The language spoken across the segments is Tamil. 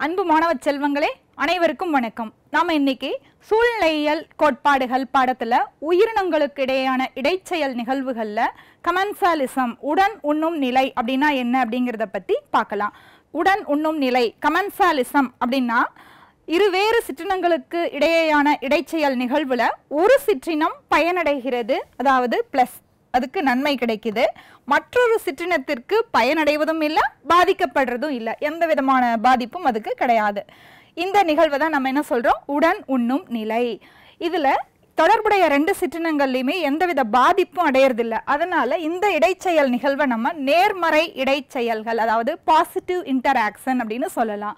அன்பு மாணவ செல்வங்களே, அனைவருக்கும் வணக்கம். நாம இன்னைக்கு சூழ்நிலையியல் கோட்பாடுகள் பாடத்துல உயிரினங்களுக்கு இடையேயான இடைச்செயல் நிகழ்வுகள்ல கமென்சாலிசம் உடன் உண்ணும் நிலை அப்படின்னா என்ன அப்படிங்கிறத பத்தி பார்க்கலாம். உடன் உண்ணும் நிலை கமென்சாலிசம் அப்படின்னா இருவேறு சிற்றினங்களுக்கு இடையேயான இடைச்செயல் நிகழ்வுல ஒரு சிற்றினம் பயனடைகிறது, அதாவது பிளஸ் அதுக்கு நன்மை கிடைக்குது, மற்றொரு சிற்றினத்திற்கு பயனடைவதும் இல்லை, பாதிக்கப்படுறதும் இல்லை, எந்த விதமான பாதிப்பும் அதுக்கு கிடையாது. இந்த நிகழ்வை தான் நம்ம என்ன சொல்றோம், உடன் உண்ணும் நிலை. இதுல தொடர்புடைய ரெண்டு சிற்றினங்கள்லையுமே எந்தவித பாதிப்பும் அடையறதில்லை. அதனால இந்த இடைச்செயல் நிகழ்வை நம்ம நேர்மறை இடைச்செயல்கள், அதாவது பாசிட்டிவ் இன்டராக்ஷன் அப்படின்னு சொல்லலாம்.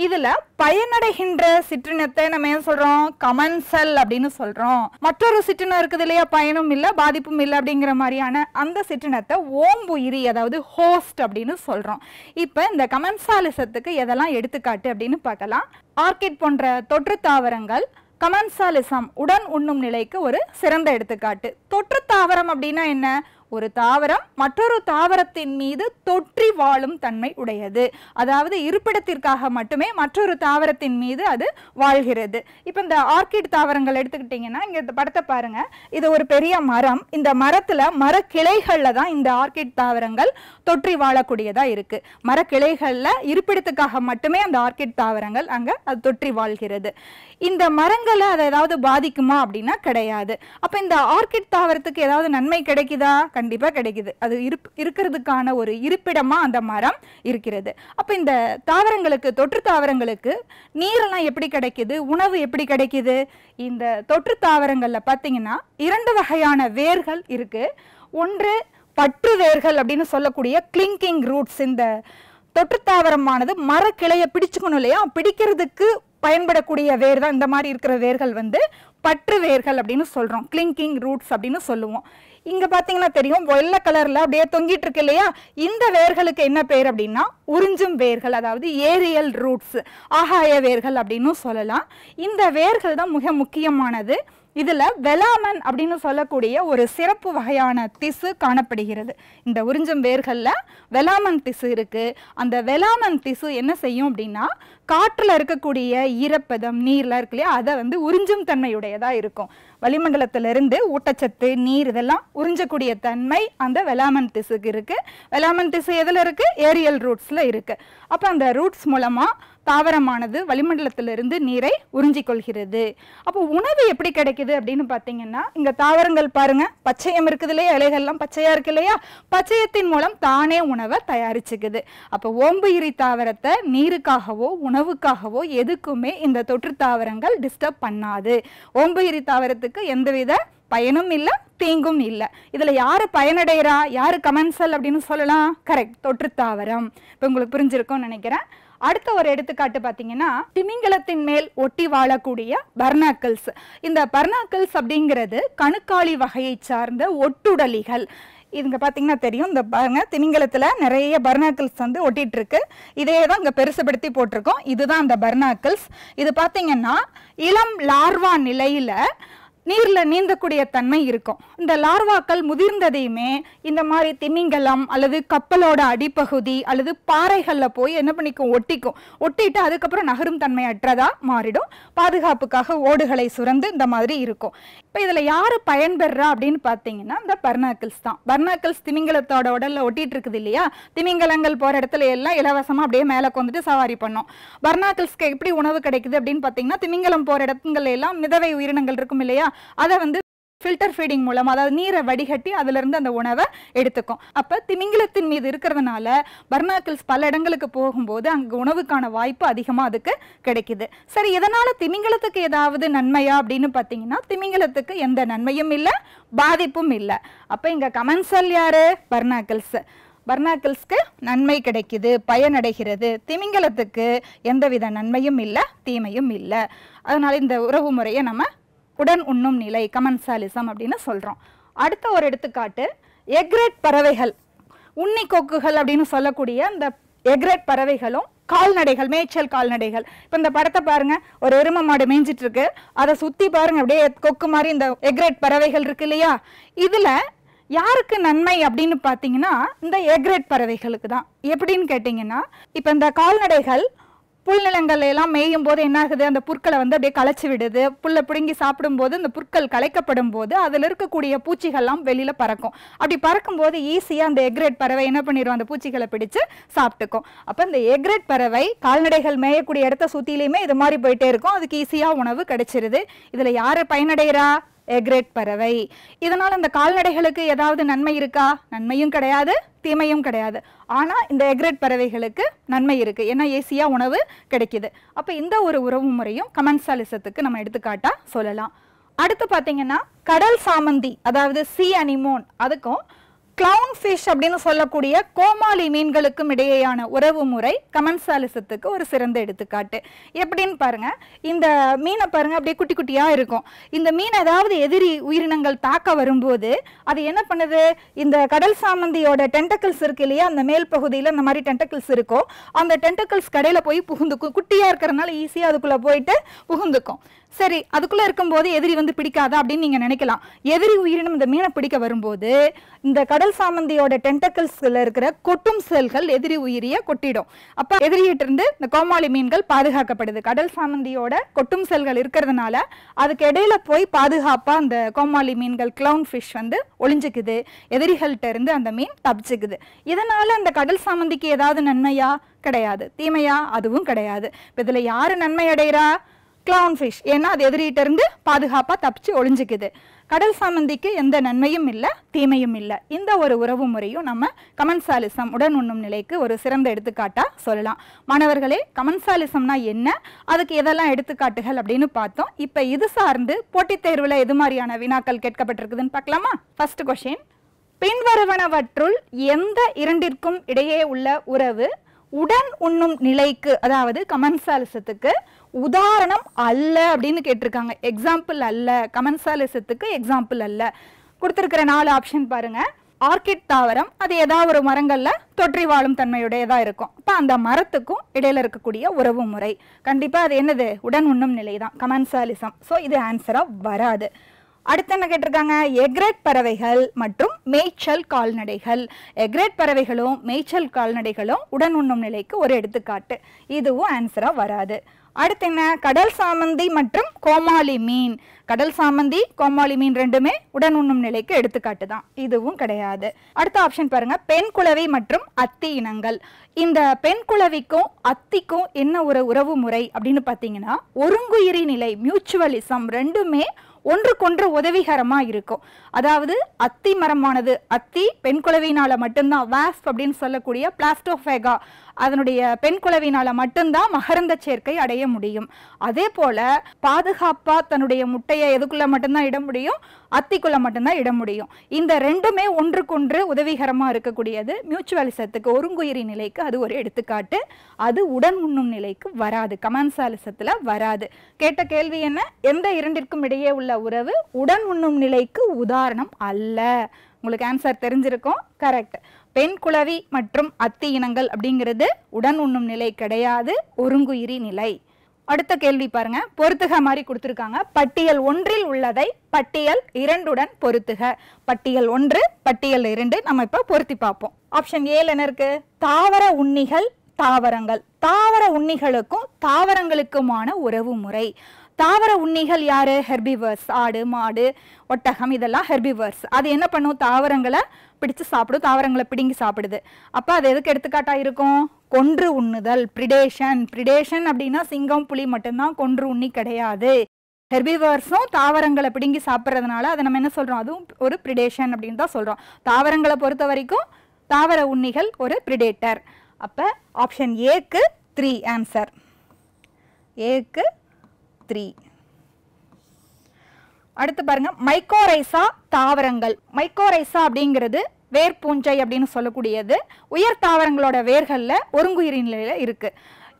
இதுல பயனடைகின்ற சிற்றினத்தை நம்ம என்ன சொல்றோம், கமென்சல் அப்படின்னு சொல்றோம். மற்றொரு சிற்றினம் இருக்குது இல்லையா, பயனும் இல்லை பாதிப்பும் இல்லை அப்படிங்கிற மாதிரியான அந்த சிற்றினத்தை ஓம்புயிரி, அதாவது ஹோஸ்ட் அப்படின்னு சொல்றோம். இப்ப இந்த கமென்சாலிசத்துக்கு எதெல்லாம் எடுத்துக்காட்டு அப்படின்னு பார்க்கலாம். ஆர்கிட் போன்ற தொற்று தாவரங்கள் கமென்சாலிசம் உடன் உண்ணும் நிலைக்கு ஒரு சிறந்த எடுத்துக்காட்டு. தொற்று தாவரம் அப்படின்னா என்ன, ஒரு தாவரம் மற்றொரு தாவரத்தின் மீது தொற்றி வாழும் தன்மை உடையது, அதாவது இருப்பிடத்திற்காக மட்டுமே மற்றொரு தாவரத்தின் மீது அது வாழ்கிறது. இப்போ இந்த ஆர்கிட் தாவரங்கள் எடுத்துக்கிட்டிங்கன்னா, இங்கே இந்த படத்தை பாருங்க, இது ஒரு பெரிய மரம். இந்த மரத்தில் மரக்கிளைகளில் தான் இந்த ஆர்கிட் தாவரங்கள் தொற்றி வாழக்கூடியதாக இருக்கு. மரக்கிளைகளில் இருப்பிடத்துக்காக மட்டுமே அந்த ஆர்கிட் தாவரங்கள் அங்கே அது தொற்றி வாழ்கிறது. இந்த மரங்களை அதை ஏதாவது பாதிக்குமா அப்படின்னா கிடையாது. அப்போ இந்த ஆர்கிட் தாவரத்துக்கு ஏதாவது நன்மை கிடைக்குதா? கண்டிப்பா கிடைக்குது. அது இருக்கிறதுக்கான ஒரு இருப்பிடமா அந்த மரம் இருக்கிறது. அப்ப இந்த தாவரங்களுக்கு, தொற்று தாவரங்களுக்கு நீரெல்லாம் எப்படி கிடைக்குது, உணவு எப்படி கிடைக்குது? இந்த தொற்று தாவரங்கள்ல பாத்தீங்கன்னா இரண்டு வகையான வேர்கள் இருக்கு. ஒன்று பற்று வேர்கள் அப்படின்னு சொல்லக்கூடிய கிளிங்கிங் ரூட்ஸ். இந்த தொற்று தாவரமானது மரக்கிளையை பிடிச்சுக்கணும் இல்லையா, பிடிக்கிறதுக்கு பயன்படக்கூடிய வேர் தான் இந்த மாதிரி இருக்கிற வேர்கள் வந்து பற்று வேர்கள் அப்படின்னு சொல்றோம், கிளிங்கிங் ரூட்ஸ் அப்படின்னு சொல்லுவோம். இங்க பாத்தீங்கன்னா தெரியும், வெள்ளை கலர்ல அப்படியே தொங்கிட்டு இருக்கு இல்லையா, இந்த வேர்களுக்கு என்ன பேர் அப்படின்னா உறிஞ்சும் வேர்கள், அதாவது ஏரியல் ரூட்ஸ், ஆகாய வேர்கள் அப்படின்னு சொல்லலாம். இந்த வேர்கள் தான் மிக முக்கியமானது. இதுல வெலாமன் அப்படின்னு சொல்லக்கூடிய ஒரு சிறப்பு வகையான திசு காணப்படுகிறது. இந்த உறிஞ்சும் வேர்கள்ல வெலாமன் திசு இருக்கு. அந்த வெலாமன் திசு என்ன செய்யும் அப்படின்னா, காற்றுல இருக்கக்கூடிய ஈரப்பதம், நீர்ல இருக்கு இல்லையா, அதை வந்து உறிஞ்சும் தன்மையுடையதா இருக்கும். வளிமண்டலத்திலிருந்து ஊட்டச்சத்து, நீர் இதெல்லாம் உறிஞ்சக்கூடிய தன்மை அந்த வெலாமன் திசுக்கு இருக்கு. வெலாமன் திசு எதுல இருக்கு, ஏரியல் ரூட்ஸ்ல இருக்கு. அப்ப அந்த ரூட்ஸ் மூலமா தாவரமானது வளிமண்டலத்திலிருந்து நீரை உறிஞ்சிக் கொள்கிறது. அப்போ உணவு எப்படி கிடைக்குது அப்படின்னு பார்த்தீங்கன்னா, இங்க தாவரங்கள் பாருங்க, பச்சையம் இருக்குது இல்லையா, இலைகள்லாம் பச்சையா இருக்கு இல்லையா, பச்சையத்தின் மூலம் தானே உணவை தயாரிச்சுக்குது. அப்போ ஓம்புயிரி தாவரத்தை நீருக்காகவோ உணவுக்காகவோ எதுக்குமே இந்த தொற்று தாவரங்கள் டிஸ்டர்ப் பண்ணாது. ஓம்புயிரி தாவரத்துக்கு எந்தவித பயனும் இல்லை, தீங்கும் இல்லை. இதுல யாரு பயனடைகிறா, யாரு கமென்சல் அப்படின்னு சொல்லலாம், கரெக்ட், தொற்று தாவரம். இப்போ உங்களுக்கு புரிஞ்சிருக்கும்னு நினைக்கிறேன். அடுத்த ஒரு எடுத்துக்காட்டு பார்த்தீங்கன்னா, திமிங்கலத்தின் மேல் ஒட்டி வாழக்கூடிய பர்னாக்கிள்ஸ். இந்த பர்னாக்கிள்ஸ் அப்படிங்கிறது கணுக்காலி வகையை சார்ந்த ஒட்டுடலிகள். இங்க பார்த்தீங்கன்னா தெரியும், இந்த பாருங்க, திமிங்கலத்தில் நிறைய பர்னாக்கிள்ஸ் வந்து ஒட்டிட்டு இருக்கு. இதே தான் இங்கே பெருசுபடுத்தி போட்டிருக்கோம். இதுதான் அந்த பர்னாக்கிள்ஸ். இது பார்த்தீங்கன்னா இளம் லார்வா நிலையில நீர்ல நீந்தக்கூடிய தன்மை இருக்கும். இந்த லார்வாக்கள் முதிர்ந்ததையுமே இந்த மாதிரி திமிங்கலம் அல்லது கப்பலோட அடிப்பகுதி அல்லது பாறைகள்ல போய் என்ன பண்ணிக்கும், ஒட்டிக்கும். ஒட்டிட்டு அதுக்கப்புறம் நகரும் தன்மை அற்றதா மாறிடும். பாதுகாப்புக்காக ஓடுகளை சுரந்து இந்த மாதிரி இருக்கும். இப்போ இதுல யாரு பயன்பெறா அப்படின்னு பார்த்தீங்கன்னா, இந்த பர்னாக்கிள்ஸ் தான். பர்னாக்கிள்ஸ் திமிங்கலத்தோட உடல்ல ஒட்டிட்டு இருக்குது இல்லையா, திமிங்கலங்கள் போற இடத்துல எல்லாம் இலவசமா அப்படியே மேலே கொண்டுட்டு சவாரி பண்ணோம். பர்னாக்கிள்ஸ்க்கு எப்படி உணவு கிடைக்குது அப்படின்னு பார்த்தீங்கன்னா, திமிங்கலம் போற இடத்துல எல்லாம் மிதவை உயிரினங்கள் இருக்கும் இல்லையா, அதை வந்து ஃபில்டர் ஃபீடிங் மூலம், அதாவது நீரை வடிகட்டி அதுல இருந்து அந்த உணவை எடுத்துக்கும். அப்ப திமிங்கலத்தின் மீது இருக்கிறதுனால பர்னாக்கிள்ஸ் பல இடங்களுக்கு போகும்போது அங்க உணவுக்கான வாய்ப்பு அதிகமா அதுக்கு கிடைக்குது. சரி, இதனால திமிங்கலத்துக்கு ஏதாவது நன்மையா அப்படின்னு பார்த்தீங்கன்னா, திமிங்கலத்துக்கு எந்த நன்மையும் இல்லை, பாதிப்பும் இல்லை. அப்ப இங்க கமென்சல் யாரு, பர்னாக்கிள்ஸ். பர்னாக்கிள்ஸ்க்கு நன்மை கிடைக்குது, பயனடைகிறது. திமிங்கலத்துக்கு எந்தவித நன்மையும் இல்லை, தீமையும் இல்லை. அதனால இந்த உறவு முறையை நம்ம உடன் உண்ணும் நிலை கமென்சாலிசம் அப்படின்னு சொல்றோம். அடுத்த ஒரு எடுத்துக்காட்டு, எக்ரெட் பறவைகள், உண்ணி கொக்குகள் அப்படின்னு சொல்லக்கூடிய இந்த எக்ரெட் பறவைகளும் கால்நடைகள், மேய்ச்சல் கால்நடைகள். இப்போ இந்த படத்தை பாருங்க, ஒரு எருமை மாடு மேய்ஞ்சிட்டு இருக்கு, அதை சுத்தி பாருங்க அப்படியே கொக்கு மாதிரி இந்த எக்ரெட் பறவைகள் இருக்கு இல்லையா. இதுல யாருக்கு நன்மை அப்படின்னு பார்த்தீங்கன்னா, இந்த எக்ரெட் பறவைகளுக்கு தான். எப்படின்னு கேட்டிங்கன்னா, இப்போ இந்த கால்நடைகள் புல்நிலங்கள் எல்லாம் மேயும் போது என்ன ஆகுது, அந்த புற்களை வந்து அப்படியே களைச்சி விடுது. புல்லை பிடுங்கி சாப்பிடும் போது இந்த புற்கள் களைக்கப்படும் போது அதில் இருக்கக்கூடிய பூச்சிகள்லாம் வெளியில பறக்கும். அப்படி பறக்கும் போது ஈஸியா அந்த எக்ரேட் பறவை என்ன பண்ணிடும், அந்த பூச்சிகளை பிடிச்சு சாப்பிட்டுக்கும். அப்ப இந்த எக்ரேட் பறவை கால்நடைகள் மேயக்கூடிய இடத்த சுத்திலையுமே இது மாதிரி போயிட்டே இருக்கும், அதுக்கு ஈஸியா உணவு கிடைச்சிருது. இதுல யாரு பயனடைகிறா, எக்ரேட் பறவை. இதனால இந்த கால்நடைகளுக்கு ஏதாவது நன்மை இருக்கா, நன்மையும் கிடையாது தீமையும் கிடையாது. ஆனா இந்த எக்ரேட் பறவைகளுக்கு நன்மை இருக்கு, ஏன்னா ஈஸியா உணவு கிடைக்குது. அப்ப இந்த ஒரு உறவு முறையும் கமென்சாலிசத்துக்கு நம்ம எடுத்துக்காட்டா சொல்லலாம். அடுத்து பாத்தீங்கன்னா கடல் சாமந்தி, அதாவது சி அனிமோன், அதுக்கும் கிளவுன் ஃபிஷ் அப்படின்னு சொல்லக்கூடிய கோமாளி மீன்களுக்கும் இடையேயான உறவு முறை கமென்சாலிசத்துக்கு ஒரு சிறந்த எடுத்துக்காட்டு. எப்படின்னு பாருங்க, இந்த மீனை பாருங்க அப்படியே குட்டி குட்டியா இருக்கும். இந்த மீன் ஏதாவது எதிரி உயிரினங்கள் தாக்க வரும்போது அது என்ன பண்ணுது, இந்த கடல் சாமந்தியோட டென்டக்கிள்ஸ் இருக்கு இல்லையா, அந்த மேல் பகுதியில் இந்த மாதிரி டென்டக்கிள்ஸ் இருக்கும், அந்த டென்டக்கிள்ஸ் கடையில போய் புகுந்துக்கும். குட்டியா இருக்கிறதுனால ஈஸியா அதுக்குள்ள போயிட்டு புகுந்துக்கும். சரி, அதுக்குள்ள இருக்கும்போது எதிரி வந்து பிடிக்காதா அப்படின்னு நீங்க நினைக்கலாம். எதிரி உயிரினம் இந்த மீனை பிடிக்க வரும்போது இந்த கடல் சாமந்தியோட டென்டக்கிள்ஸ்ல இருக்கிற கொட்டும் செல்கள் எதிரி உயிரிய கொட்டிடும். அப்ப எதிரியிட்ட இருந்து இந்த கோமாளி மீன்கள் பாதுகாக்கப்படுது. கடல் சாமந்தியோட கொட்டும் செல்கள் இருக்கிறதுனால அதுக்கு இடையில போய் பாதுகாப்பா அந்த கோமாளி மீன்கள் கிளவுன் ஃபிஷ் வந்து ஒளிஞ்சுக்குது, எதிரிகள்கிட்ட இருந்து அந்த மீன் தப்பிச்சுக்குது. இதனால அந்த கடல் சாமந்திக்கு ஏதாவது நன்மையா, கிடையாது. தீமையா, அதுவும் கிடையாது. இதுல யாரு நன்மை அடைகிறா, கிளவுன் ஃபிஷ், ஏன்னா அது எதிரிகிட்ட இருந்து பாதுகாப்பா தப்பிச்சு ஒளிஞ்சுக்குது. கடல் சாமந்திக்கு எந்த நன்மையும் இல்லை தீமையும் இல்லை. இந்த ஒரு உறவு முறையும் நம்ம கமென்சாலிசம் உடன் உண்ணும் நிலைக்கு ஒரு சிறந்த எடுத்துக்காட்டா சொல்லலாம். மாணவர்களே, கமென்சாலிசம்னா என்ன, அதுக்கு எதெல்லாம் எடுத்துக்காட்டுகள் அப்படின்னு பார்த்தோம். இப்ப இது சார்ந்து போட்டித் தேர்வுல எது மாதிரியான வினாக்கள் கேட்கப்பட்டிருக்குதுன்னு பார்க்கலாமா? ஃபர்ஸ்ட் கொஸ்டின், பின்வருவனவற்றுள் எந்த இரண்டிற்கும் இடையே உள்ள உறவு உடன் உண்ணும் நிலைக்கு, அதாவது கமென்சாலிசத்துக்கு உதாரணம் அல்ல அப்படின்னு கேட்டிருக்காங்க. எக்ஸாம்பிள் அல்ல, கமென்சாலிசத்துக்கு எக்ஸாம்பிள் அல்ல. கொடுத்திருக்கிற 4 ஆப்ஷன் பாருங்க. ஆர்கிட் தாவரம், அது ஏதாவது ஒரு மரங்கள்ல தொற்றி வாழும் தன்மையுடையதா இருக்கும். அப்ப அந்த மரத்துக்கும் இடையில இருக்கக்கூடிய உறவு முறை கண்டிப்பா அது என்னது, உடன் உண்ணும் நிலை தான், கமென்சாலிசம். ஸோ இது ஆன்சரா வராது. அடுத்து என்ன கேட்டிருக்காங்க, எக்ரேட் பறவைகள் மற்றும் மேய்ச்சல் கால்நடைகள். எக்ரேட் பறவைகளும் மேய்ச்சல் கால்நடைகளும் உடன் உண்ணும் நிலைக்கு ஒரு எடுத்துக்காட்டு, இதுவும் ஆன்சரா வராது. அடுத்து என்ன, கடல் சாமந்தி மற்றும் கோமாளி மீன். கடல் சாமந்தி கோமாளி மீன் ரெண்டுமே உடன் உண்ணும் நிலைக்கு எடுத்துக்காட்டு தான், இதுவும் கிடையாது. அடுத்த ஆப்ஷன் பாருங்க, பெண் குளவி மற்றும் அத்தி இனங்கள். இந்த பெண் குளவிக்கும் அத்திக்கும் என்ன ஒரு உறவு முறை அப்படின்னு பார்த்தீங்கன்னா, ஒருங்குயிரி நிலை, மியூச்சுவலிசம், ரெண்டுமே ஒன்றுக்கொன்று உதவிகரமா இருக்கும். அதாவது அத்தி மரமானது, அத்தி பெண் குளவினால மட்டும்தான், வாஸ்ப் அப்படின்னு சொல்லக்கூடிய பிளாஸ்டோஃபேகா, அதனுடைய பெண் குளவினால மட்டும்தான் மகரந்த சேர்க்கை அடைய முடியும். அதே போல பாதுகாப்பா தன்னுடைய முட்டையை எதுக்குள்ள மட்டும்தான் இட முடியும், அத்திக்குள்ள மட்டும்தான் இட முடியும். இந்த ரெண்டுமே ஒன்றுக்கொன்று உதவிகரமா இருக்கக்கூடியது. மியூச்சுவலிசத்துக்கு, ஒருங்குயிரி நிலைக்கு அது ஒரு எடுத்துக்காட்டு. அது உடன் உண்ணும் நிலைக்கு வராது, கமென்சாலிசத்துல வராது. கேட்ட கேள்வி என்ன, எந்த இரண்டிற்கும் இடையே உள்ள உறவு உடன் உண்ணும் நிலைக்கு உதாரணம் அல்ல. உங்களுக்கு ஆன்சர் தெரிஞ்சிருக்கும், கரெக்ட். பெண் குளவி மற்றும் அத்தி இனங்கள் அப்படிங்கிறது உடன் உண்ணும் நிலை கிடையாது, ஒருங்குயிரி நிலை. அடுத்த கேள்வி பாருங்க, பொறுத்துக மாதிரி கொடுத்துருக்காங்க. பட்டியல் 1 உள்ளதை பட்டியல் 2 பொறுத்துக. பட்டியல் 1 பட்டியல் 2 நம்ம இப்ப பொருத்தி பார்ப்போம். ஆப்ஷன் ஏ என்ன இருக்கு, தாவர உண்ணிகள் தாவரங்கள். தாவர உண்ணிகளுக்கும் தாவரங்களுக்குமான உறவு முறை. தாவர உண்ணிகள் யாரு, ஹெர்பிவர்ஸ், ஆடு மாடு ஒட்டகம் இதெல்லாம் ஹெர்பிவர்ஸ். அது என்ன பண்ணும், தாவரங்களை பிடிச்சு சாப்பிடும், தாவரங்களை பிடுங்கி சாப்பிடுது. அப்ப அது எதுக்கு எடுத்துக்காட்டா இருக்கும், கொன்று உண்ணுதல், பிரிடேஷன். பிரிடேஷன் அப்படின்னா சிங்கம் புலி மட்டும்தான், கொன்று உண்ணி கிடையாது. ஹெர்பிவர்ஸும் தாவரங்களை பிடுங்கி சாப்பிட்றதுனால அதை நம்ம என்ன சொல்றோம், அதுவும் ஒரு பிரிடேஷன் அப்படின்னு தான் சொல்றோம். தாவரங்களை பொறுத்த வரைக்கும் தாவர உண்ணிகள் ஒரு பிரிடேட்டர். அப்ப ஆப்ஷன் ஏக்கு 3 ஆன்சர், ஏக்கு 3. அடுத்து பாருங்க, மைக்கோரைசா தாவரங்கள். மைக்கோரைசா அப்படிங்கிறது வேர்பூஞ்சை அப்படின்னு சொல்லக்கூடியது. உயர் தாவரங்களோட வேர்கள்ல ஒருங்குயிரி நிலையில இருக்கு.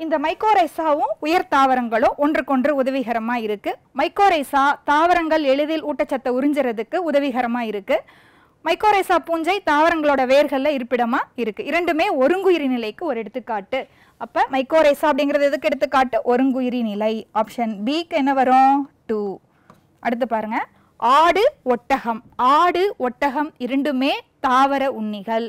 இந்த மைக்கோரைசாவும் உயர் தாவரங்களும் ஒன்றுக்கொன்று உதவிகரமா இருக்கு. மைக்கோரைசா தாவரங்கள் எளிதில் ஊட்டச்சத்தை உறிஞ்சுறதுக்கு உதவிகரமா இருக்கு. மைக்கோரைசா பூஞ்சை தாவரங்களோட வேர்கள்ல இருப்பிடமா இருக்கு. இரண்டுமே ஒருங்குயிரி நிலைக்கு ஒரு எடுத்துக்காட்டு. அப்ப மைக்கோரைசா அப்படிங்கிறது எதுக்கு எடுத்துக்காட்டு, ஒருங்குயிரி நிலை. ஆப்ஷன் பிக்கு என்ன வரும், 2. அடுத்து பாருங்க, ஆடு ஒட்டகம். ஆடு ஒட்டகம் இரண்டுமே தாவர உண்ணிகள்.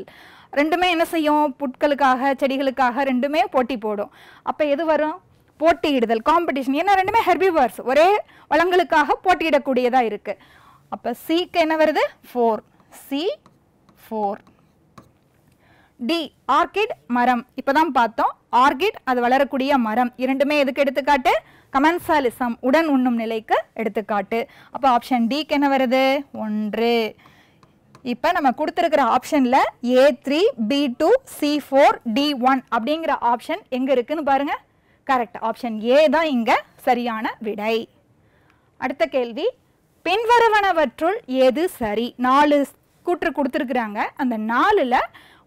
ரெண்டுமே என்ன செய்யும்? புட்களுக்காக செடிகளுக்காக ரெண்டுமே போட்டி போடும். அப்போ எது வரும்? போட்டியிடுதல், காம்படிஷன். ஏன்னா ரெண்டுமே ஹெர்பிவர்ஸ், ஒரே வளங்களுக்காக போட்டியிடக்கூடியதாக இருக்குது. அப்போ சிக்கு என்ன வருது? 4. சி 4. டி ஆர்கிட் மரம். இப்போ தான் பார்த்தோம் ஆர்கிட் அது வளரக்கூடிய மரம். இரண்டுமே எதுக்கு எடுத்துக்காட்டு? கமென்சாலிசம் உடன் உண்ணும் நிலைக்கு எடுத்துக்காட்டு. அப்போ ஆப்ஷன் டிக்கு என்ன வருது? 1. இப்போ நம்ம கொடுத்துருக்கிற ஆப்ஷனில் A3 B2 C4 D1 அப்படிங்கிற ஆப்ஷன் எங்கே இருக்குன்னு பாருங்கள். கரெக்ட், ஆப்ஷன் ஏ தான் இங்கே சரியான விடை. அடுத்த கேள்வி, பின்வருவனவற்றுள் எது சரி? 4 கூற்று கொடுத்துருக்குறாங்க. அந்த 4ல்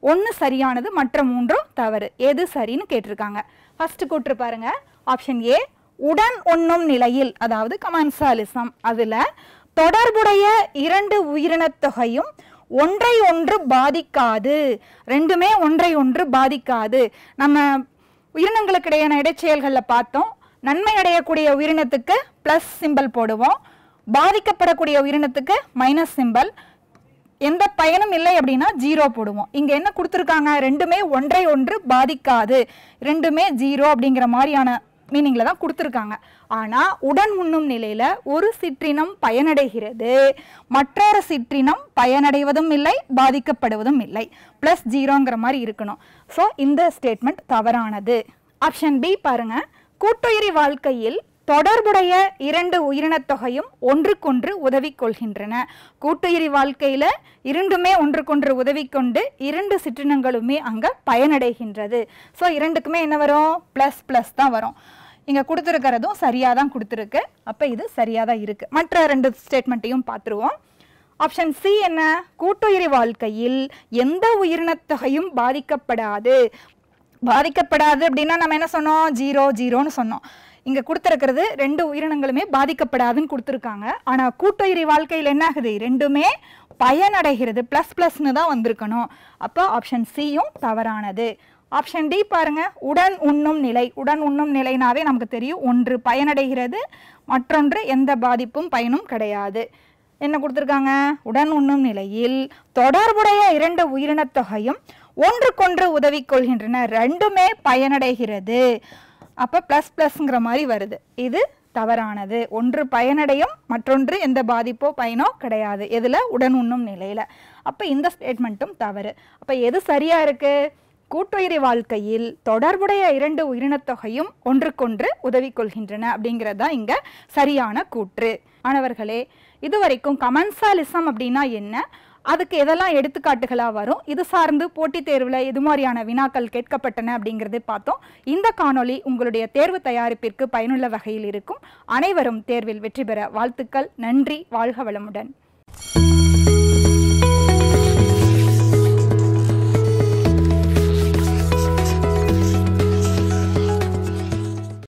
1 சரியானது, மற்ற 3 தவறு. எது சரின்னு கேட்டிருக்காங்க. ஃபர்ஸ்ட் கூற்று பாருங்க, ஆப்ஷன் ஏ உடன் உண்ணும் நிலையில், அதாவது கமென்சாலிசம், அதில் தொடர்புடைய 2 உயிரினத் தொகையும் ஒன்றை ஒன்று பாதிக்காது. ரெண்டுமே ஒன்றை ஒன்று பாதிக்காது. நம்ம உயிரினங்களுக்கு இடையான இடைச்செயல்களில் பார்த்தோம். நன்மை அடையக்கூடிய உயிரினத்துக்கு ப்ளஸ் சிம்பல் போடுவோம், பாதிக்கப்படக்கூடிய உயிரினத்துக்கு மைனஸ் சிம்பல், எந்த பயனும் இல்லை அப்படின்னா 0 போடுவோம். இங்கே என்ன கொடுத்துருக்காங்க? ரெண்டுமே ஒன்றை ஒன்று பாதிக்காது, ரெண்டுமே 0 அப்படிங்கிற மாதிரியான மீனிங்கில் தான் கொடுத்துருக்காங்க. ஆனால் உடன் உண்ணும் நிலையில் ஒரு சிற்றினம் பயனடைகிறது, மற்றொரு சிற்றினம் பயனடைவதும் இல்லை, பாதிக்கப்படுவதும் இல்லை. ப்ளஸ் 0ங்கிற மாதிரி இருக்கணும். ஸோ இந்த ஸ்டேட்மெண்ட் தவறானது. ஆப்ஷன் பி பாருங்க, கூட்டுயிரி வாழ்க்கையில் தொடர்புடைய 2 உயிரினத் தொகையும் ஒன்றுக்கொன்று உதவி கொள்கின்றன. கூட்டுயிரி வாழ்க்கையில் இரண்டுமே ஒன்றுக்கொன்று உதவி கொண்டு 2 சிற்றினங்களுமே அங்கே பயனடைகின்றது. ஸோ இரண்டுக்குமே என்ன வரும்? ப்ளஸ் ப்ளஸ் தான் வரும். இங்கே கொடுத்துருக்கிறதும் சரியாக தான் கொடுத்துருக்கு. அப்போ இது சரியாக தான் இருக்குது. மற்ற 2 ஸ்டேட்மெண்ட்டையும் பார்த்துருவோம். ஆப்ஷன் சி என்ன? கூட்டுயிரி வாழ்க்கையில் எந்த உயிரினத் தொகையும் பாதிக்கப்படாது. பாதிக்கப்படாது அப்படின்னா நம்ம என்ன சொன்னோம்? 0 0ன்னு சொன்னோம். இங்கே கொடுத்துருக்கிறது 2 உயிரினங்களுமே பாதிக்கப்படாதுன்னு கொடுத்துருக்காங்க. ஆனால் கூட்டுயிரி வாழ்க்கையில் என்ன ஆகுது? ரெண்டுமே பயனடைகிறது, ப்ளஸ் ப்ளஸ்ன்னு தான் வந்திருக்கணும். அப்போ ஆப்ஷன் சியும் தவறானது. ஆப்ஷன் டி பாருங்க, உடன் உண்ணும் நிலை. உடன் உண்ணும் நிலைனாவே நமக்கு தெரியும், ஒன்று பயனடைகிறது, மற்றொன்று எந்த பாதிப்பும் பயனும் கிடையாது. என்ன கொடுத்துருக்காங்க? உடன் உண்ணும் நிலையில் தொடர்புடைய 2 உயிரினத் தொகையும் ஒன்றுக்கொன்று உதவி கொள்கின்றன, ரெண்டுமே பயனடைகிறது. அப்போ ப்ளஸ் ப்ளஸ்ங்கிற மாதிரி வருது. இது தவறானது. ஒன்று பயனடையும், மற்றொன்று எந்த பாதிப்போ பயனோ கிடையாது. எதில்? உடன் உண்ணும் நிலையில். அப்போ இந்த ஸ்டேட்மெண்ட்டும் தவறு. அப்போ எது சரியாக இருக்குது? கூட்டுயிரி வாழ்க்கையில் தொடர்புடைய 2 உயிரினத் தொகையும் ஒன்றுக்கொன்று உதவி கொள்கின்றன அப்படிங்கிறது தான் இங்கே சரியான கூற்று. மாணவர்களே, இதுவரைக்கும் கமென்சாலிசம் அப்படின்னா என்ன, அதுக்கு எதெல்லாம் எடுத்துக்காட்டுகளாக வரும், இது சார்ந்து போட்டித் தேர்வில் எது மாதிரியான வினாக்கள் கேட்கப்பட்டன அப்படிங்கிறது பார்த்தோம். இந்த காணொளி உங்களுடைய தேர்வு தயாரிப்பிற்கு பயனுள்ள வகையில் இருக்கும். அனைவரும் தேர்வில் வெற்றி பெற வாழ்த்துக்கள். நன்றி. வாழ்க வளமுடன்.